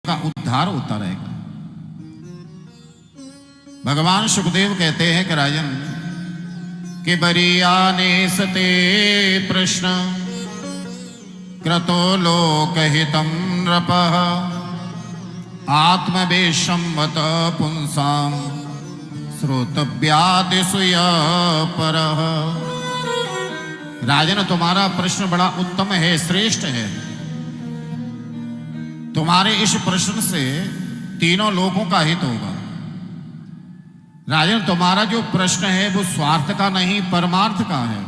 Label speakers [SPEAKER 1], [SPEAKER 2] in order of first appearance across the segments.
[SPEAKER 1] का उद्धार होता रहेगा। भगवान सुखदेव कहते हैं कि राजन कि बरियाने सते प्रश्न क्रतो लोकहितं नृपः आत्मवेशंवत पुंसाम श्रोतव्यादिसूय परः। राजन तुम्हारा प्रश्न बड़ा उत्तम है, श्रेष्ठ है। तुम्हारे इस प्रश्न से तीनों लोगों का हित होगा। राजन तुम्हारा जो प्रश्न है वो स्वार्थ का नहीं परमार्थ का है।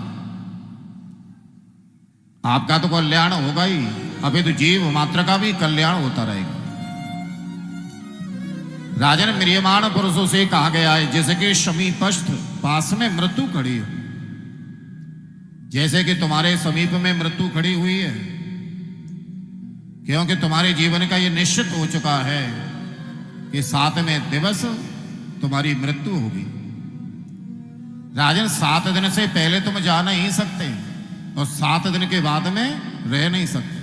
[SPEAKER 1] आपका तो कल्याण होगा ही, अभी तो जीव मात्र का भी कल्याण होता रहेगा। राजन म्रियमाण पुरुषों से कहा गया है जैसे कि समीपस्थ पास में मृत्यु खड़ी हो, जैसे कि तुम्हारे समीप में मृत्यु खड़ी हुई है, क्योंकि तुम्हारे जीवन का यह निश्चित हो चुका है कि 7वें दिवस तुम्हारी मृत्यु होगी। राजन 7 दिन से पहले तुम जा नहीं सकते और 7 दिन के बाद में रह नहीं सकते,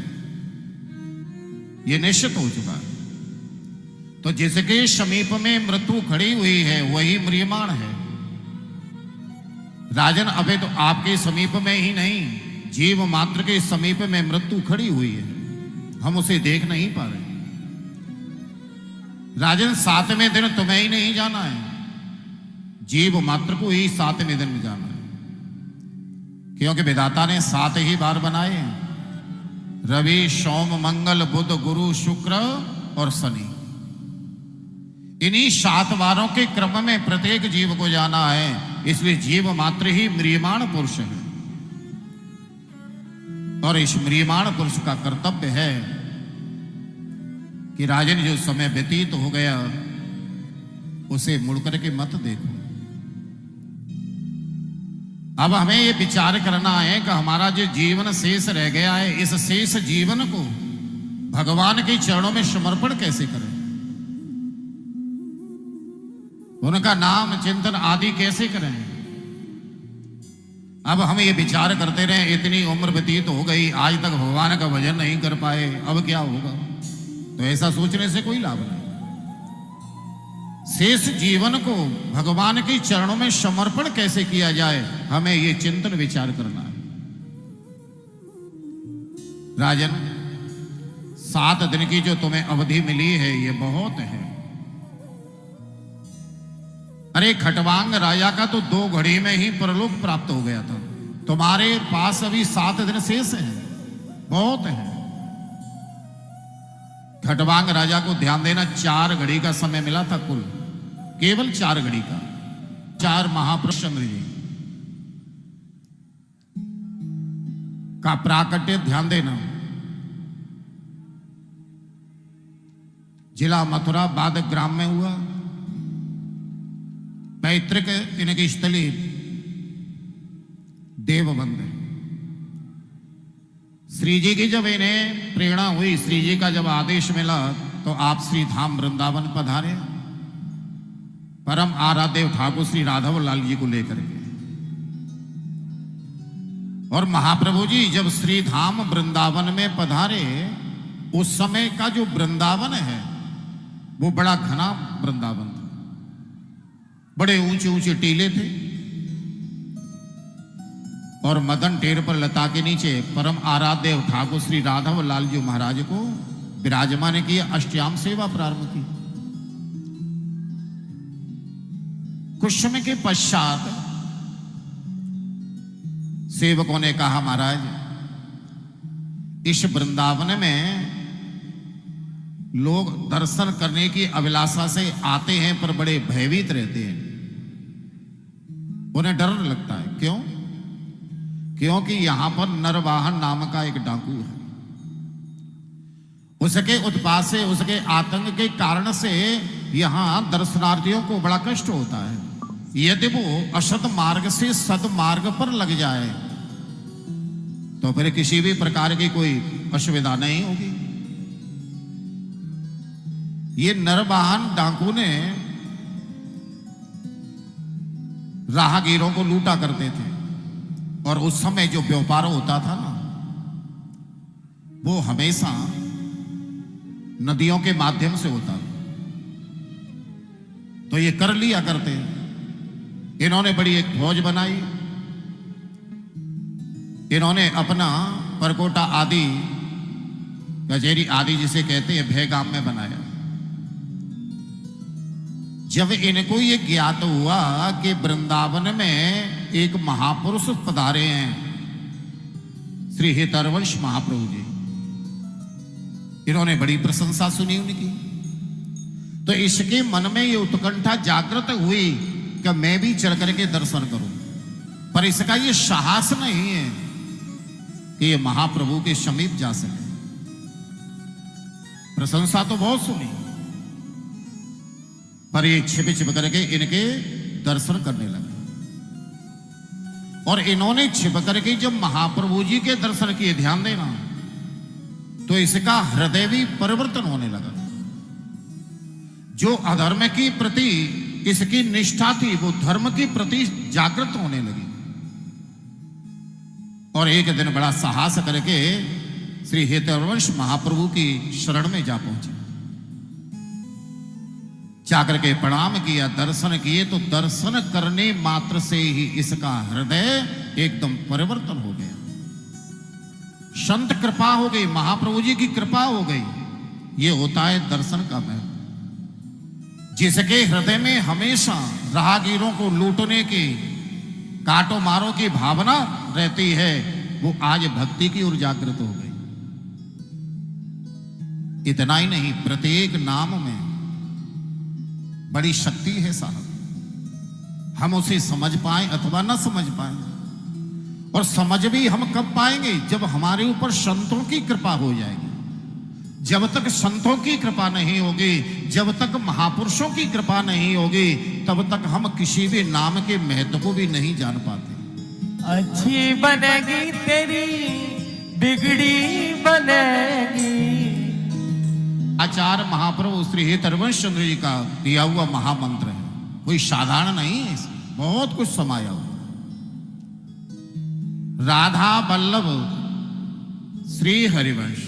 [SPEAKER 1] यह निश्चित हो चुका है। तो जिसके समीप में मृत्यु खड़ी हुई है वही म्रियमाण है। राजन अबे तो आपके समीप में ही नहीं, जीव मात्र के समीप में मृत्यु खड़ी हुई है, हम उसे देख नहीं पा रहे। राजन 7वें दिन तुम्हें ही नहीं जाना है, जीव मात्र को ही 7वें दिन में जाना है, क्योंकि विधाता ने 7 ही बार बनाए हैं, रवि सोम मंगल बुध गुरु शुक्र और शनि। इन्हीं 7 बारों के क्रम में प्रत्येक जीव को जाना है, इसलिए जीव मात्र ही म्रियमाण पुरुष है। और इस म्रियमाण पुरुष का कर्तव्य है कि राजन जो समय व्यतीत हो गया उसे मुड़कर के मत देखो। अब हमें ये विचार करना है कि हमारा जो जीवन शेष रह गया है, इस शेष जीवन को भगवान के चरणों में समर्पण कैसे करें, उनका नाम चिंतन आदि कैसे करें। अब हम ये विचार करते रहे इतनी उम्र व्यतीत हो गई, आज तक भगवान का भजन नहीं कर पाए, अब क्या होगा, तो ऐसा सोचने से कोई लाभ नहीं। शेष जीवन को भगवान के चरणों में समर्पण कैसे किया जाए, हमें ये चिंतन विचार करना है। राजन 7 दिन की जो तुम्हें अवधि मिली है ये बहुत है। अरे खटवांग राजा का तो 2 घड़ी में ही परलोक प्राप्त हो गया था, तुम्हारे पास अभी 7 दिन शेष हैं, बहुत है। खटवांग राजा को ध्यान देना 4 घड़ी का समय मिला था, कुल केवल 4 घड़ी का। 4 महापुरुष चंद्र जी का प्राकट्य ध्यान देना। जिला मथुरा बादक ग्राम में हुआ। पैतृक इनकी स्थली देवबंद। श्री जी की जब इन्हें प्रेरणा हुई, श्री जी का जब आदेश मिला तो आप श्री धाम वृंदावन पधारे, परम आराध्य ठाकुर श्री राघव लाल जी को लेकर के। और महाप्रभु जी जब श्री धाम वृंदावन में पधारे, उस समय का जो वृंदावन है वो बड़ा घना वृंदावन था, बड़े ऊंचे ऊंचे टीले थे, और मदन टेर पर लता के नीचे परम आराध्य ठाकुर श्री राघव लाल जी महाराज को विराजमान किया, अष्टयाम सेवा प्रारंभ की। कुछ समय के पश्चात सेवकों ने कहा, महाराज इस वृंदावन में लोग दर्शन करने की अभिलाषा से आते हैं पर बड़े भयभीत रहते हैं, उन्हें डर लगता है। क्यों? क्योंकि यहां पर नरवाहन नाम का एक डाकू है, उसके उत्पात से, उसके आतंक के कारण से यहां दर्शनार्थियों को बड़ा कष्ट होता है। यदि वो असत मार्ग से सद मार्ग पर लग जाए तो फिर किसी भी प्रकार की कोई असुविधा नहीं होगी। ये नरवाहन डाकू ने राहगीरों को लूटा करते थे, और उस समय जो व्यापार होता था ना, वो हमेशा नदियों के माध्यम से होता था। तो ये कर लिया करते। इन्होंने बड़ी एक फौज बनाई। इन्होंने अपना परकोटा आदि, कचहरी आदि जिसे कहते हैं, भयगाम में बनाया। जब इनको ये ज्ञात हुआ कि वृंदावन में एक महापुरुष पधारे हैं, श्री हेतरवंश महाप्रभु जी, इन्होंने बड़ी प्रशंसा सुनी उनकी। तो इसके मन में ये उत्कंठा जागृत हुई कि मैं भी चल करके दर्शन करूं, पर इसका ये साहस नहीं है कि ये महाप्रभु के समीप जा सके। प्रशंसा तो बहुत सुनी, पर ये छिप छिप करके इनके दर्शन करने लगे। और इन्होंने छिप करके जब महाप्रभु जी के दर्शन किए, ध्यान देना, तो इसका हृदय भी परिवर्तन होने लगा। जो अधर्म की प्रति इसकी निष्ठा थी, वो धर्म की प्रति जागृत होने लगी। और एक दिन बड़ा साहस करके श्री हेतरवंश महाप्रभु की शरण में जा पहुंचे। जाकर के प्रणाम किया, दर्शन किए, तो दर्शन करने मात्र से ही इसका हृदय एकदम परिवर्तन हो गया। संत कृपा हो गई, महाप्रभु जी की कृपा हो गई। ये होता है दर्शन का महत्व। जिसके हृदय में हमेशा राहगीरों को लूटने की, काटो मारो की भावना रहती है, वो आज भक्ति की ओर जागृत हो गई। इतना ही नहीं, प्रत्येक नाम में बड़ी शक्ति है साहब। हम उसे समझ पाए अथवा न समझ पाए, और समझ भी हम कब पाएंगे, जब हमारे ऊपर संतों की कृपा हो जाएगी। जब तक संतों की कृपा नहीं होगी, जब तक महापुरुषों की कृपा नहीं होगी, तब तक हम किसी भी नाम के महत्व को भी नहीं जान पाते।
[SPEAKER 2] अच्छी बनेगी तेरी, बिगड़ी बनेगी।
[SPEAKER 1] आचार्य महाप्रभु श्री हेतरवंश चंद्र जी का दिया हुआ महामंत्र है, कोई साधारण नहीं है, इसमें बहुत कुछ समाया हुआ। राधा वल्लभ श्री हरिवंश,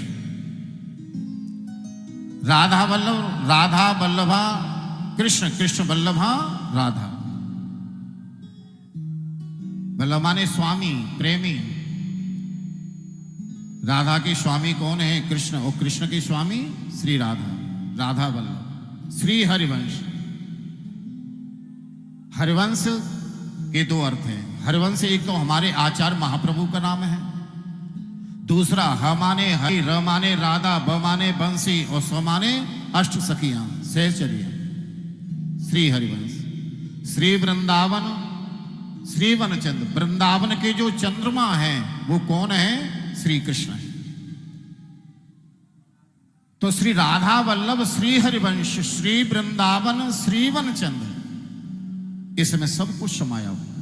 [SPEAKER 1] राधा वल्लभ, राधा वल्लभा कृष्ण, कृष्ण वल्लभा राधा। वल्लभ माने स्वामी, प्रेमी। राधा के स्वामी कौन है? कृष्ण। और कृष्ण के स्वामी श्री राधा, राधा वल्लभ। श्री हरिवंश, हरिवंश के दो अर्थ हैं। हरिवंश एक तो हमारे आचार्य महाप्रभु का नाम है, दूसरा ह माने हरि, र माने राधा, ब माने बंसी, और स माने अष्ट सखियां, सहचरिया। श्री हरिवंश। श्री वृंदावन, श्री वनचंद्र। वृंदावन के जो चंद्रमा हैं वो कौन है? श्री कृष्ण है। तो श्री राधा वल्लभ, श्री हरिवंश, श्री वृंदावन, श्री वनचंद्र, इसमें सब कुछ समाया हुआ।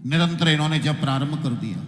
[SPEAKER 1] निरंतर इन्होंने जब प्रारंभ कर दिया,